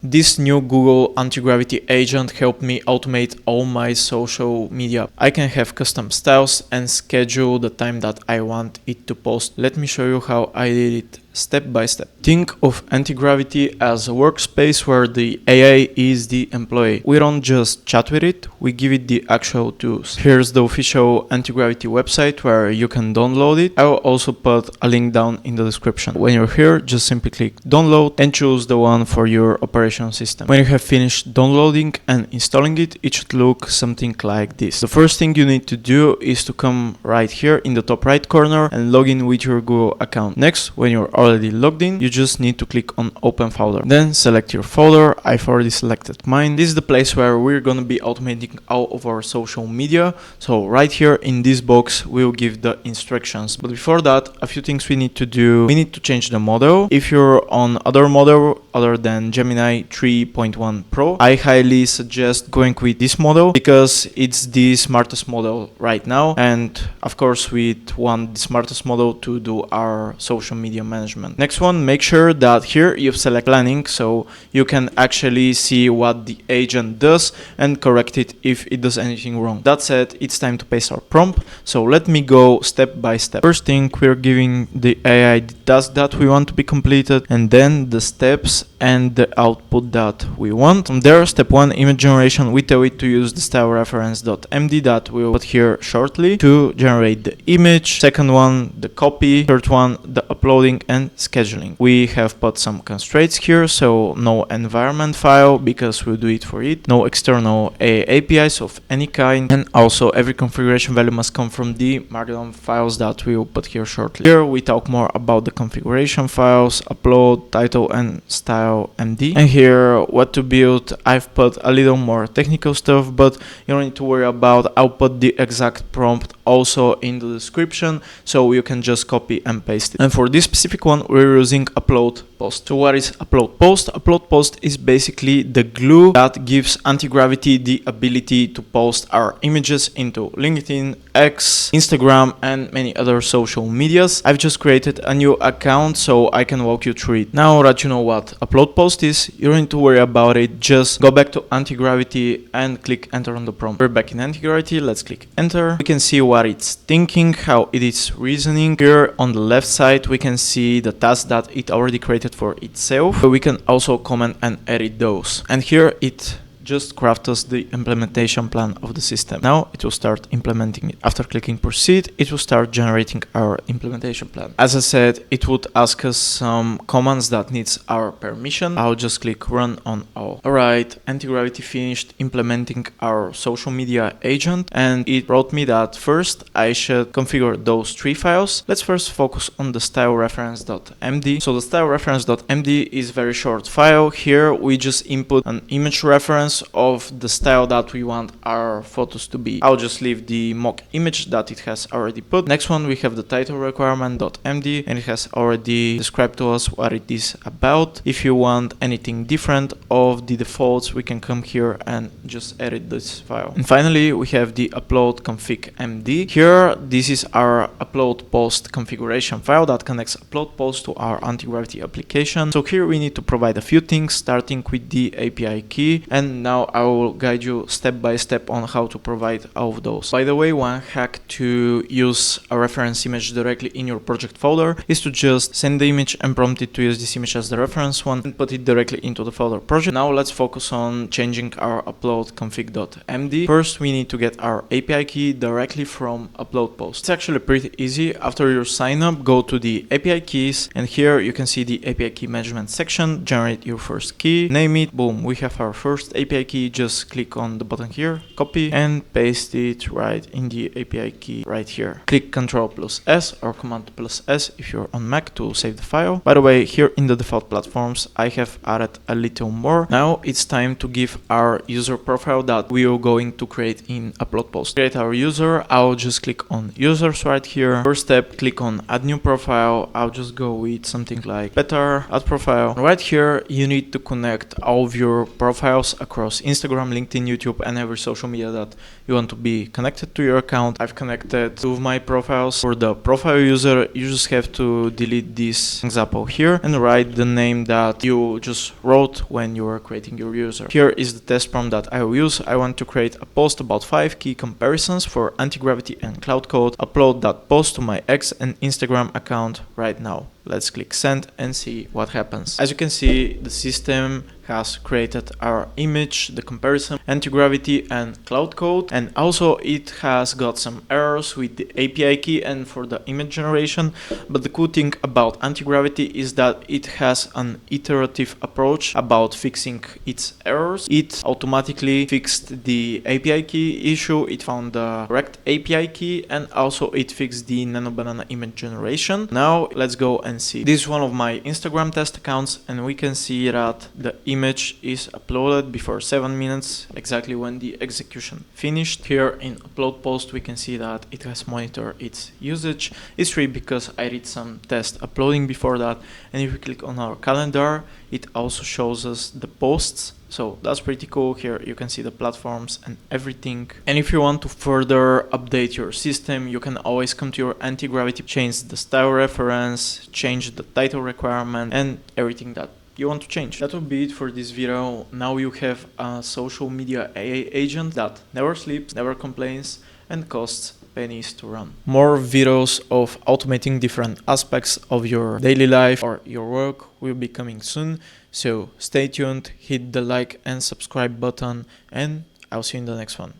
This new Google Anti-Gravity agent helped me automate all my social media. I can have custom styles and schedule the time that I want it to post. Let me show you how I did it step by step. Think of Anti-Gravity as a workspace where the AI is the employee. We don't just chat with it, we give it the actual tools. Here's the official Anti-Gravity website where you can download it. I will also put a link down in the description. When you're here, just simply click download and choose the one for your operation system. When you have finished downloading and installing it, it should look something like this. The first thing you need to do is to come right here in the top right corner and log in with your Google account. Next, when you're already logged in, you just need to click on open folder. Then select your folder. I've already selected mine. This is the place where we're gonna be automating all of our social media. So right here in this box, we'll give the instructions. But before that, a few things we need to do. We need to change the model. If you're on other model other than Gemini 3.1 Pro, I highly suggest going with this model because it's the smartest model right now. And of course, we want the smartest model to do our social media management. Next one, make sure that here you select planning so you can actually see what the agent does and correct it if it does anything wrong. That said, it's time to paste our prompt. So let me go step by step. First thing, we're giving the AI the task that we want to be completed, and then the steps and the output that we want. From there, step 1, image generation, we tell it to use the style reference.md that we'll put here shortly to generate the image. Second one, the copy. Third one, the uploading and scheduling. We have put some constraints here, so no environment file because we'll do it for it. No external APIs of any kind, and also every configuration value must come from the Markdown files that we'll put here shortly. Here we talk more about the configuration files, upload, title and style MD. And here what to build, I've put a little more technical stuff, but you don't need to worry about. I'll put the exact prompt also in the description so you can just copy and paste it. And for this specific one, we're using upload post. So what is upload post? Upload post is basically the glue that gives Anti-Gravity the ability to post our images into LinkedIn, X, Instagram, and many other social medias. I've just created a new account so I can walk you through it. Now that you know what upload post is, you don't need to worry about it. Just go back to Anti-Gravity and click enter on the prompt. We're back in Anti-Gravity. Let's click enter. We can see what it's thinking, how it is reasoning. Here on the left side, we can see the tasks that it already created for itself. But we can also comment and edit those. And here it just craft us the implementation plan of the system. Now it will start implementing it. After clicking proceed, it will start generating our implementation plan. As I said, it would ask us some commands that needs our permission. I'll just click run on all. Alright, Anti-Gravity finished implementing our social media agent, and it brought me that first I should configure those 3 files. Let's first focus on the style reference.md. So the style reference.md is a very short file. Here we just input an image reference of the style that we want our photos to be. I'll just leave the mock image that it has already put. Next one, we have the title requirement.md, and it has already described to us what it is about. If you want anything different of the defaults, we can come here and just edit this file. And finally, we have the upload config.md. Here, this is our upload post configuration file that connects upload post to our Anti-Gravity application. So here we need to provide a few things, starting with the API key, and now I will guide you step by step on how to provide all of those. By the way, one hack to use a reference image directly in your project folder is to just send the image and prompt it to use this image as the reference one and put it directly into the folder project. Now let's focus on changing our upload config.md. First, we need to get our API key directly from upload post. It's actually pretty easy. After you sign up, go to the API keys, and here you can see the API key management section. Generate your first key, name it, boom, we have our first API key. Just click on the button here, copy, and paste it right in the API key right here. Click Ctrl+S or Command+S if you're on Mac to save the file. By the way, here in the default platforms, I have added a little more. Now it's time to give our user profile that we are going to create in upload post. Create our user. I'll just click on users right here. First step, click on add new profile. I'll just go with something like better, add profile. Right here, you need to connect all of your profiles across across Instagram, LinkedIn, YouTube, and every social media that you want to be connected to your account. I've connected two of my profiles. For the profile user, you just have to delete this example here and write the name that you just wrote when you were creating your user. Here is the test prompt that I will use. I want to create a post about 5 key comparisons for Antigravity and Cloud Code. Upload that post to my X and Instagram account right now. Let's click send and see what happens. As you can see, the system has created our image, the comparison, Antigravity and Cloud Code, and also it has got some errors with the API key and for the image generation. But the cool thing about Antigravity is that it has an iterative approach about fixing its errors. It automatically fixed the API key issue, it found the correct API key, and also it fixed the Nano Banana image generation. Now let's go and see. This is one of my Instagram test accounts, and we can see that the image is uploaded before 7 minutes, exactly when the execution finished. Here in upload post we can see that it has monitored its usage. It's free because I did some test uploading before that, and if we click on our calendar, it also shows us the posts. So that's pretty cool. Here you can see the platforms and everything. And if you want to further update your system, you can always come to your Antigravity, change the style reference, change the title requirement, and everything that you want to change. That would be it for this video. Now you have a social media AI agent that never sleeps, never complains, and costs pennies to run. More videos of automating different aspects of your daily life or your work will be coming soon. So stay tuned, hit the like and subscribe button, and I'll see you in the next one.